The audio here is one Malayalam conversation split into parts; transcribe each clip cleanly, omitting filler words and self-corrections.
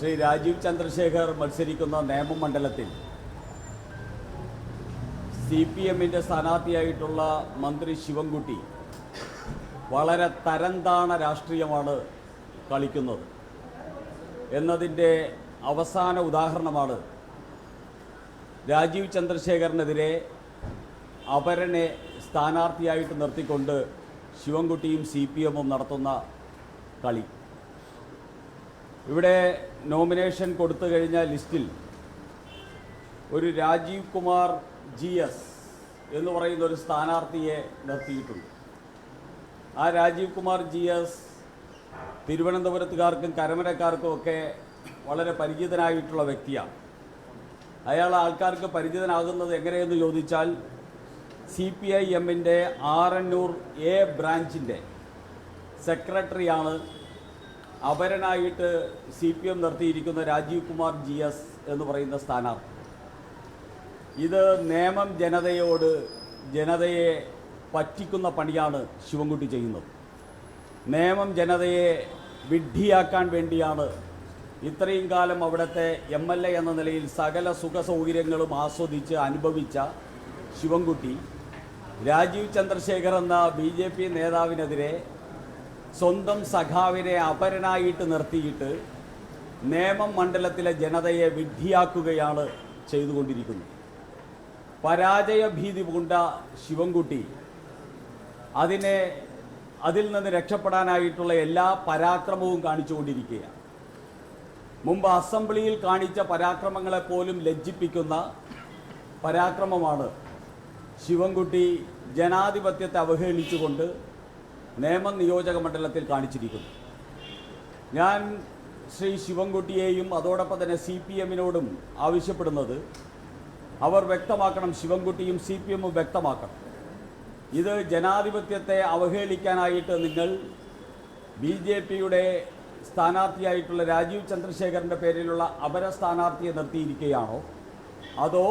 ശ്രീ രാജീവ് ചന്ദ്രശേഖർ മത്സരിക്കുന്ന നേമമണ്ഡലത്തിൽ CPMന്റെ സ്ഥാനാർത്ഥിയായിട്ടുള്ള മന്ത്രി ശിവൻകുട്ടി വളരെ തരംതാണ രാഷ്ട്രീയമാണ് കളിക്കുന്നത് എന്നതിൻ്റെ അവസാന ഉദാഹരണമാണ് രാജീവ് ചന്ദ്രശേഖറിനെതിരെ അപരനെ സ്ഥാനാർത്ഥിയായിട്ട് നിർത്തിക്കൊണ്ട് ശിവൻകുട്ടിയും CPMും നടത്തുന്ന കളി. ഇവിടെ നോമിനേഷൻ കൊടുത്തു കഴിഞ്ഞ ലിസ്റ്റിൽ ഒരു രാജീവ് കുമാർ GS എന്ന് പറയുന്ന ഒരു സ്ഥാനാർത്ഥിയെ നിർത്തിയിട്ടുണ്ട്. ആ രാജീവ് കുമാർ GS തിരുവനന്തപുരത്തുകാർക്കും കരമനക്കാർക്കും ഒക്കെ വളരെ പരിചിതനായിട്ടുള്ള വ്യക്തിയാണ്. അയാൾ ആൾക്കാർക്ക് പരിചിതനാകുന്നത് എങ്ങനെയെന്ന് ചോദിച്ചാൽ CPIMന്റെ ആറന്നൂർ A ബ്രാഞ്ചിൻ്റെ സെക്രട്ടറിയാണ് അപരനായിട്ട് CPM നിർത്തിയിരിക്കുന്ന രാജീവ് കുമാർ GS എന്ന് പറയുന്ന സ്ഥാനാർത്ഥി. ഇത് നേമം ജനതയെ പറ്റിക്കുന്ന പണിയാണ് ശിവൻകുട്ടി ചെയ്യുന്നത്. നേമം ജനതയെ വിഡ്ഢിയാക്കാൻ വേണ്ടിയാണ് ഇത്രയും കാലം അവിടുത്തെ MLA എന്ന നിലയിൽ സകല സുഖ സൗകര്യങ്ങളും ആസ്വദിച്ച് അനുഭവിച്ച ശിവൻകുട്ടി രാജീവ് ചന്ദ്രശേഖർ എന്ന BJP നേതാവിനെതിരെ സ്വന്തം സഖാവിനെ അപരനായിട്ട് നിർത്തിയിട്ട് നേമം മണ്ഡലത്തിലെ ജനതയെ വിഡ്ഢിയാക്കുകയാണ് ചെയ്തുകൊണ്ടിരിക്കുന്നത്. പരാജയ ഭീതി പൂണ്ട ശിവൻകുട്ടി അതിൽ നിന്ന് രക്ഷപ്പെടാനായിട്ടുള്ള എല്ലാ പരാക്രമവും കാണിച്ചുകൊണ്ടിരിക്കുകയാണ്. മുമ്പ് അസംബ്ലിയിൽ കാണിച്ച പരാക്രമങ്ങളെപ്പോലും ലജ്ജിപ്പിക്കുന്ന പരാക്രമമാണ് ശിവൻകുട്ടി ജനാധിപത്യത്തെ അവഹേളിച്ചുകൊണ്ട് നേമം നിയോജക മണ്ഡലത്തിൽ കാണിച്ചിരിക്കുന്നു. ഞാൻ ശ്രീ ശിവൻകുട്ടിയെയും അതോടൊപ്പം തന്നെ CPMനോടും ആവശ്യപ്പെടുന്നത് അവർ വ്യക്തമാക്കണം, ശിവൻകുട്ടിയും CPMും വ്യക്തമാക്കണം. ഇത് ജനാധിപത്യത്തെ അവഹേളിക്കാനായിട്ട് നിങ്ങൾ BJPയുടെ സ്ഥാനാർത്ഥിയായിട്ടുള്ള രാജീവ് ചന്ദ്രശേഖറിൻ്റെ പേരിലുള്ള അപര സ്ഥാനാർത്ഥിയെ നിർത്തിയിരിക്കുകയാണോ, അതോ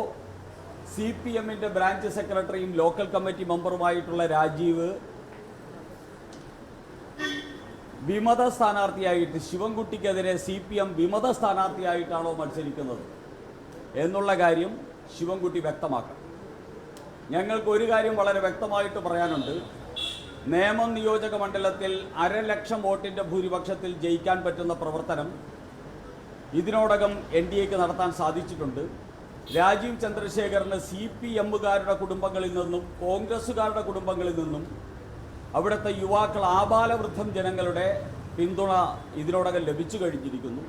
CPMന്റെ ബ്രാഞ്ച് സെക്രട്ടറിയും ലോക്കൽ കമ്മിറ്റി മെമ്പറുമായിട്ടുള്ള രാജീവ് വിമത സ്ഥാനാർത്ഥിയായിട്ട് ശിവൻകുട്ടിക്കെതിരെ CPM വിമത സ്ഥാനാർത്ഥിയായിട്ടാണോ മത്സരിക്കുന്നത് എന്നുള്ള കാര്യം ശിവൻകുട്ടി വ്യക്തമാക്കണം. ഞങ്ങൾക്ക് ഒരു കാര്യം വളരെ വ്യക്തമായിട്ട് പറയാനുണ്ട്. നേമം നിയോജക മണ്ഡലത്തിൽ 1,00,000 വോട്ടിൻ്റെ ഭൂരിപക്ഷത്തിൽ ജയിക്കാൻ പറ്റുന്ന പ്രവർത്തനം ഇതിനോടകം NDAക്ക് നടത്താൻ സാധിച്ചിട്ടുണ്ട്. രാജീവ് ചന്ദ്രശേഖറിന് CPMകാരുടെ കുടുംബങ്ങളിൽ നിന്നും കോൺഗ്രസ്സുകാരുടെ കുടുംബങ്ങളിൽ നിന്നും അവിടുത്തെ യുവാക്കൾ ആബാലവൃദ്ധം ജനങ്ങളുടെ പിന്തുണ ഇതിനോടകം ലഭിച്ചു കഴിഞ്ഞിരിക്കുന്നു.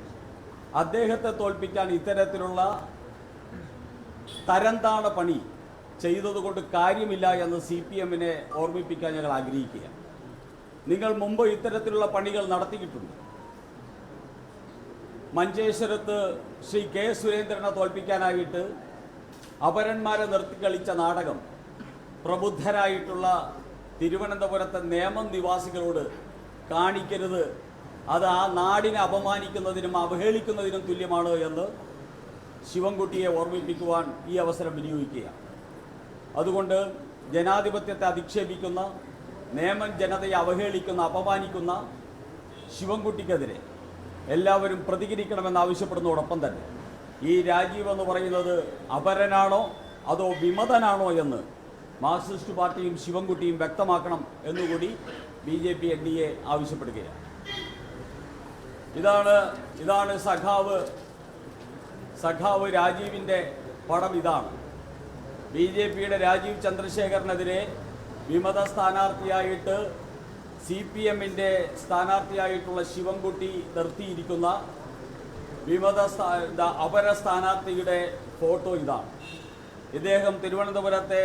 അദ്ദേഹത്തെ തോൽപ്പിക്കാൻ ഇത്തരത്തിലുള്ള തരംതാണ പണി ചെയ്തതുകൊണ്ട് കാര്യമില്ല എന്ന് CPMനെ ഓർമ്മിപ്പിക്കാൻ ഞങ്ങൾ ആഗ്രഹിക്കുകയാണ്. നിങ്ങൾ മുമ്പ് ഇത്തരത്തിലുള്ള പണികൾ നടത്തിയിട്ടുണ്ട്. മഞ്ചേശ്വരത്ത് ശ്രീ K സുരേന്ദ്രനെ തോൽപ്പിക്കാനായിട്ട് അപരന്മാരെ നിർത്തിക്കളിച്ച നാടകം പ്രബുദ്ധരായിട്ടുള്ള തിരുവനന്തപുരത്തെ നേമം നിവാസികളോട് കാണിക്കരുത്. അത് ആ നാടിനെ അപമാനിക്കുന്നതിനും അവഹേളിക്കുന്നതിനും തുല്യമാണ് എന്ന് ശിവൻകുട്ടിയെ ഓർമ്മിപ്പിക്കുവാൻ ഈ അവസരം വിനിയോഗിക്കുകയാണ്. അതുകൊണ്ട് ജനാധിപത്യത്തെ അധിക്ഷേപിക്കുന്ന, നേമം ജനതയെ അവഹേളിക്കുന്ന, അപമാനിക്കുന്ന ശിവൻകുട്ടിക്കെതിരെ എല്ലാവരും പ്രതികരിക്കണമെന്നാവശ്യപ്പെടുന്നതോടൊപ്പം തന്നെ ഈ രാജീവ് എന്ന് പറയുന്നത് അപരനാണോ അതോ വിമതനാണോ എന്ന് മാർക്സിസ്റ്റ് പാർട്ടിയും ശിവൻകുട്ടിയും വ്യക്തമാക്കണം എന്നുകൂടി BJP NDA ആവശ്യപ്പെടുകയാണ്. ഇതാണ് സഖാവ് രാജീവിൻ്റെ പടം. ഇതാണ് BJPയുടെ രാജീവ് ചന്ദ്രശേഖറിനെതിരെ വിമത സ്ഥാനാർത്ഥിയായിട്ട് CPMന്റെ സ്ഥാനാർത്ഥിയായിട്ടുള്ള ശിവൻകുട്ടി നിർത്തിയിരിക്കുന്ന അപര സ്ഥാനാർത്ഥിയുടെ ഫോട്ടോ ഇതാണ്. ഇദ്ദേഹം തിരുവനന്തപുരത്തെ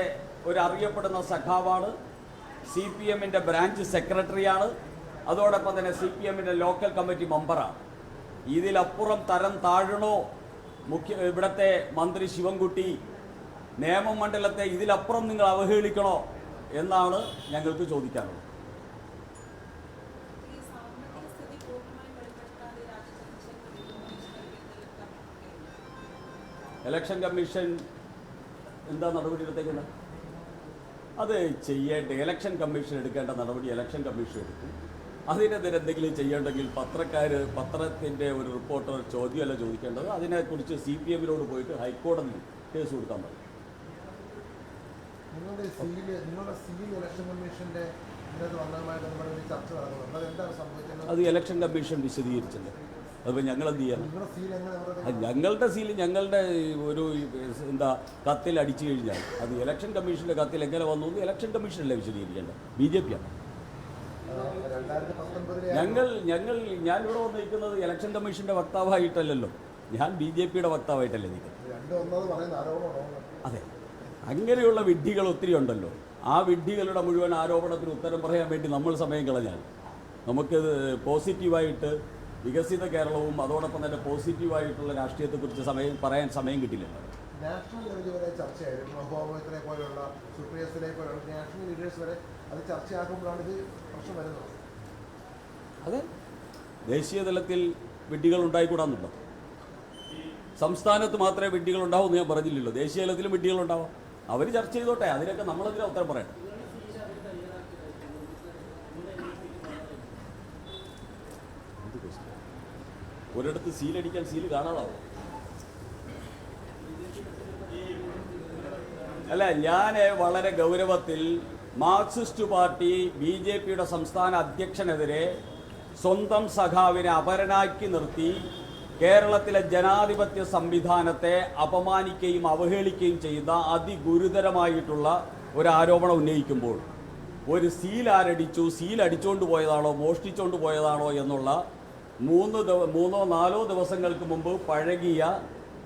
ഒരു അറിയപ്പെടുന്ന സഖാവാണ്, CPMന്റെ ബ്രാഞ്ച് സെക്രട്ടറിയാണ്, അതോടൊപ്പം തന്നെ CPMന്റെ ലോക്കൽ കമ്മിറ്റി മെമ്പറാണ്. ഇതിലപ്പുറം തരം താഴണോ ഇവിടുത്തെ മന്ത്രി ശിവൻകുട്ടി? നേമം മണ്ഡലത്തെ ഇതിലപ്പുറം നിങ്ങൾ അവഹേളിക്കണോ എന്നാണ് ഞങ്ങൾക്ക് ചോദിക്കാനുള്ളത്. ഇലക്ഷൻ കമ്മീഷൻ എന്താ നടപടി എടുത്തേക്കുന്നത്? അത് ചെയ്യേണ്ട ഇലക്ഷൻ കമ്മീഷൻ എടുക്കേണ്ട നടപടി ഇലക്ഷൻ കമ്മീഷൻ എടുക്കും. അതിനെതിരെ എന്തെങ്കിലും ചെയ്യണമെങ്കിൽ പത്രത്തിൻ്റെ ഒരു റിപ്പോർട്ടർ ചോദ്യമല്ല ചോദിക്കേണ്ടത്. അതിനെക്കുറിച്ച് CPM-നോട് പോയിട്ട് ഹൈക്കോടതിയിൽ കേസ് കൊടുക്കാൻ പറയും. അത് ഇലക്ഷൻ കമ്മീഷൻ വിശദീകരിച്ചല്ലേ. അതിപ്പോൾ ഞങ്ങൾ എന്ത് ചെയ്യണം? ഞങ്ങളുടെ സീൽ ഞങ്ങളുടെ ഒരു കത്തിൽ അടിച്ചു കഴിഞ്ഞാൽ അത് ഇലക്ഷൻ കമ്മീഷൻ്റെ കത്തിൽ എങ്ങനെ വന്നു എന്ന് ഇലക്ഷൻ കമ്മീഷനല്ലേ വിശദീകരിക്കേണ്ടത്? BJP ആണ്. ഞാനിവിടെ വന്നിരിക്കുന്നത് ഇലക്ഷൻ കമ്മീഷൻ്റെ വക്താവായിട്ടല്ലല്ലോ, ഞാൻ BJP-യുടെ വക്താവായിട്ടല്ലേ നിൽക്കുന്നത്. അതെ, അങ്ങനെയുള്ള വിഡ്ഢികൾ ഒത്തിരി ഉണ്ടല്ലോ. ആ വിഡ്ഢികളുടെ മുഴുവൻ ആരോപണത്തിന് ഉത്തരം പറയാൻ വേണ്ടി നമ്മൾ സമയം കളഞ്ഞാൽ നമുക്കിത് പോസിറ്റീവായിട്ട് വികസിത കേരളവും അതോടൊപ്പം തന്നെ പോസിറ്റീവായിട്ടുള്ള രാഷ്ട്രീയത്തെക്കുറിച്ച് പറയാൻ സമയം കിട്ടില്ല. നാഷണൽ ലെവലിൽ വരെ ചർച്ചയായിരുന്നു. ഹോമത്തിനെ പോലെയുള്ള സുപ്രിയസിനെ പോലെയുള്ള നാഷണൽ ലീഡേഴ്സ് വരെ അത് ചർച്ചയാക്കുമ്പോഴാണ് ഇത് പ്രശ്നം വരുന്നത്. അതെ, ദേശീയ തലത്തിൽ വിഡ്ഢികൾ ഉണ്ടായിക്കൂടാന്നുണ്ടോ? സംസ്ഥാനത്ത് മാത്രമേ വിഡ്ഢികൾ ഉണ്ടാവൂ എന്ന് ഞാൻ പറഞ്ഞില്ലല്ലോ. ദേശീയ തലത്തിലും വിഡ്ഢികൾ ഉണ്ടാവാം. അവർ ചർച്ച ചെയ്തോട്ടെ, അതിനൊക്കെ നമ്മളെന്തിനാ ഉത്തരം പറയണം? ഒരിടത്ത് സീലടിക്കാൻ സീല് കാണാതാവും. അല്ല, ഞാൻ വളരെ ഗൗരവത്തിൽ മാർക്സിസ്റ്റ് പാർട്ടി BJP-യുടെ സംസ്ഥാന അധ്യക്ഷനെതിരെ സ്വന്തം സഖാവിനെ അപരനാക്കി നിർത്തി കേരളത്തിലെ ജനാധിപത്യ സംവിധാനത്തെ അപമാനിക്കുകയും അവഹേളിക്കുകയും ചെയ്യുന്ന അതിഗുരുതരമായിട്ടുള്ള ഒരു ആരോപണം ഉന്നയിക്കുമ്പോൾ ഒരു സീൽ ആരടിച്ചു, സീൽ അടിച്ചുകൊണ്ട് പോയതാണോ മോഷ്ടിച്ചുകൊണ്ട് പോയതാണോ എന്നുള്ള 3-4 ദിവസങ്ങൾക്ക് മുമ്പ് പഴകിയ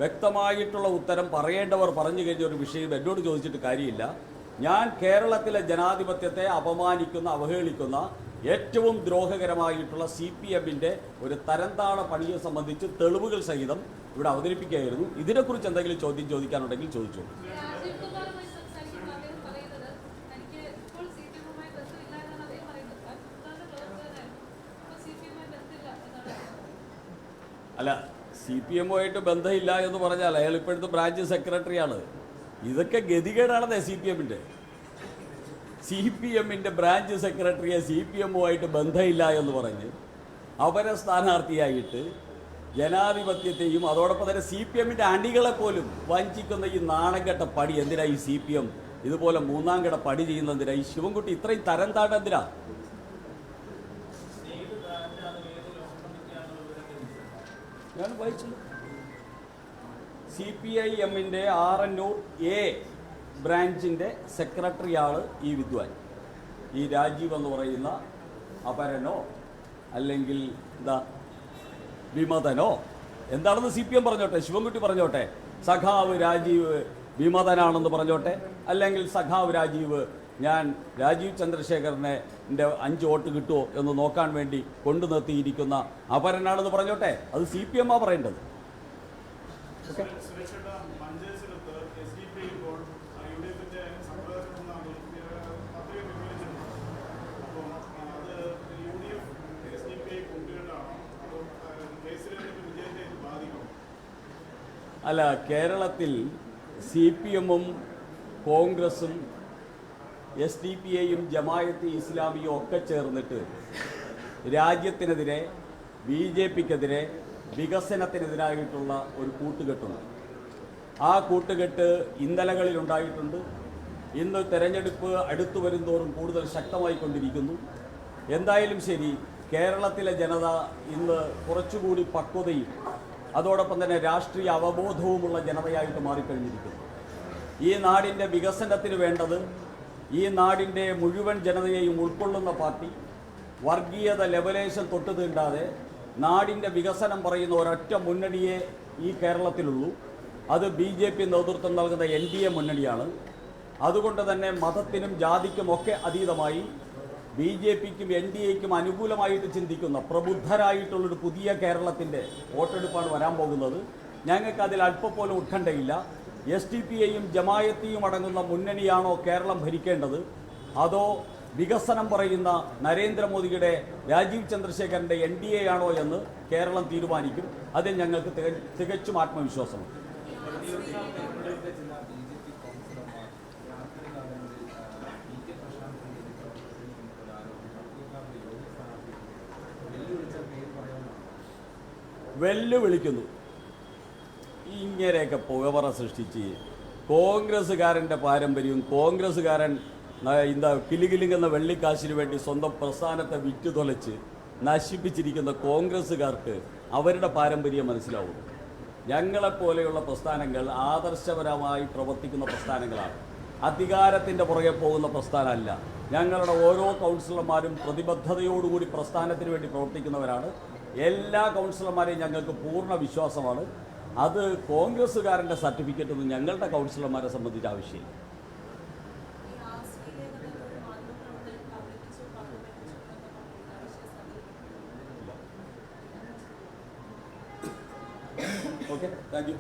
വ്യക്തമായിട്ടുള്ള ഉത്തരം പറയേണ്ടവർ പറഞ്ഞു കഴിഞ്ഞ ഒരു വിഷയം എന്നോട് ചോദിച്ചിട്ട് കാര്യമില്ല. ഞാൻ കേരളത്തിലെ ജനാധിപത്യത്തെ അപമാനിക്കുന്ന അവഹേളിക്കുന്ന ഏറ്റവും ദ്രോഹകരമായിട്ടുള്ള CPM-ന്റെ ഒരു തരംതാണ പണിയെ സംബന്ധിച്ച് തെളിവുകൾ സഹിതം ഇവിടെ അവതരിപ്പിക്കുകയായിരുന്നു. ഇതിനെക്കുറിച്ച് എന്തെങ്കിലും ചോദ്യം ചോദിക്കാനുണ്ടെങ്കിൽ ചോദിച്ചോളൂ. അല്ല, CPM-ആയിട്ട് ബന്ധമില്ല എന്ന് പറഞ്ഞാൽ അയാൾ ഇപ്പോഴത്തെ ബ്രാഞ്ച് സെക്രട്ടറിയാണ്. ഇതൊക്കെ ഗതികേടാണെന്നേ CPM-ന്റെ ബ്രാഞ്ച് സെക്രട്ടറിയെ CPM-ആയിട്ട് ബന്ധമില്ല എന്ന് പറഞ്ഞ് അവരെ സ്ഥാനാർത്ഥിയായിട്ട് ജനാധിപത്യത്തെയും അതോടൊപ്പം തന്നെ CPM-ന്റെ അണികളെ പോലും വഞ്ചിക്കുന്ന ഈ നാണംകെട്ട പടി എന്തിനാ ഈ CPM ഇതുപോലെ മൂന്നാം കിട പടി ചെയ്യുന്ന എന്തിനാ? ഈ ശിവൻകുട്ടി ഇത്രയും തരം താഴ എന്തിനാ? ഞാൻ വായിച്ചില്ല. CPIM-ന്റെ ആറന്നൂർ A ബ്രാഞ്ചിൻ്റെ സെക്രട്ടറിയാണ് ഈ വിദ്വാൻ. ഈ രാജീവ് എന്ന് പറയുന്ന അപരനോ അല്ലെങ്കിൽ വിമതനോ എന്താണെന്ന് CPM പറഞ്ഞോട്ടെ, ശിവൻകുട്ടി പറഞ്ഞോട്ടെ. സഖാവ് രാജീവ് വിമതനാണെന്ന് പറഞ്ഞോട്ടെ, അല്ലെങ്കിൽ സഖാവ് രാജീവ് ഞാൻ രാജീവ് ചന്ദ്രശേഖരനെ 5 വോട്ട് കിട്ടുമോ എന്ന് നോക്കാൻ വേണ്ടി കൊണ്ടു നിർത്തിയിരിക്കുന്ന അപരനാണെന്ന് പറഞ്ഞോട്ടെ. അത് CPM-ആ പറയേണ്ടത്. ഓക്കെ, അല്ല, കേരളത്തിൽ CPM-ഉം കോൺഗ്രസും SDPI-യും ജമായത്ത് ഇസ്ലാമിയും ഒക്കെ ചേർന്നിട്ട് രാജ്യത്തിനെതിരെ BJP-ക്കെതിരെ വികസനത്തിനെതിരായിട്ടുള്ള ഒരു കൂട്ടുകെട്ടുണ്ട്. ആ കൂട്ടുകെട്ട് ഇന്നലകളിലുണ്ടായിട്ടുണ്ട്. ഇന്ന് തെരഞ്ഞെടുപ്പ് അടുത്തു വരുന്തോറും കൂടുതൽ ശക്തമായിക്കൊണ്ടിരിക്കുന്നു. എന്തായാലും ശരി, കേരളത്തിലെ ജനത ഇന്ന് കുറച്ചുകൂടി പക്വതയും അതോടൊപ്പം തന്നെ രാഷ്ട്രീയ അവബോധവുമുള്ള ജനതയായിട്ട് മാറിക്കഴിഞ്ഞിരിക്കുന്നു. ഈ നാടിൻ്റെ വികസനത്തിന് വേണ്ടത് ഈ നാടിൻ്റെ മുഴുവൻ ജനതയെയും ഉൾക്കൊള്ളുന്ന പാർട്ടി, വർഗീയത ലെവലേശം തൊട്ട് തീണ്ടാതെ നാടിൻ്റെ വികസനം പറയുന്ന ഒരൊറ്റ മുന്നണിയെ ഈ കേരളത്തിലുള്ളൂ. അത് BJP നേതൃത്വം നൽകുന്ന NDA മുന്നണിയാണ്. അതുകൊണ്ട് തന്നെ മതത്തിനും ജാതിക്കുമൊക്കെ അതീതമായി BJP-ക്കും NDA-ക്കും അനുകൂലമായിട്ട് ചിന്തിക്കുന്ന പ്രബുദ്ധരായിട്ടുള്ളൊരു പുതിയ കേരളത്തിൻ്റെ വോട്ടെടുപ്പാണ് വരാൻ പോകുന്നത്. ഞങ്ങൾക്ക് അതിൽ അല്പം പോലും ഉത്കണ്ഠയില്ല. SDPI-യും ജമായത്തിയും അടങ്ങുന്ന മുന്നണിയാണോ കേരളം ഭരിക്കേണ്ടത്, അതോ വികസനം പറയുന്ന നരേന്ദ്രമോദിയുടെ രാജീവ് ചന്ദ്രശേഖരൻ്റെ NDA ആണോ എന്ന് കേരളം തീരുമാനിക്കും. അതിൽ ഞങ്ങൾക്ക് തികച്ചും ആത്മവിശ്വാസമുണ്ട്. വെല്ലുവിളിക്കുന്നു. ഇങ്ങനെയൊക്കെ പുകമറ സൃഷ്ടിച്ച് കോൺഗ്രസ്സുകാരൻ്റെ പാരമ്പര്യവും കോൺഗ്രസ്സുകാരൻ കിലുകിലുങ്ങുന്ന വെള്ളിക്കാശിന് വേണ്ടി സ്വന്തം പ്രസ്ഥാനത്തെ വിറ്റുതൊലച്ച് നശിപ്പിച്ചിരിക്കുന്ന കോൺഗ്രസ്സുകാർക്ക് അവരുടെ പാരമ്പര്യം മനസ്സിലാവും. ഞങ്ങളെപ്പോലെയുള്ള പ്രസ്ഥാനങ്ങൾ ആദർശപരമായി പ്രവർത്തിക്കുന്ന പ്രസ്ഥാനങ്ങളാണ്. അധികാരത്തിൻ്റെ പുറകെ പോകുന്ന പ്രസ്ഥാനമല്ല. ഞങ്ങളുടെ ഓരോ കൗൺസിലർമാരും പ്രതിബദ്ധതയോടുകൂടി പ്രസ്ഥാനത്തിന് വേണ്ടി പ്രവർത്തിക്കുന്നവരാണ്. എല്ലാ കൗൺസിലർമാരെയും ഞങ്ങൾക്ക് പൂർണ്ണ വിശ്വാസമാണ്. അത് കോൺഗ്രസ്സുകാരൻ്റെ സർട്ടിഫിക്കറ്റൊന്നും ഞങ്ങളുടെ കൗൺസിലർമാരെ സംബന്ധിച്ച് ആവശ്യമില്ല. Okay, thank you.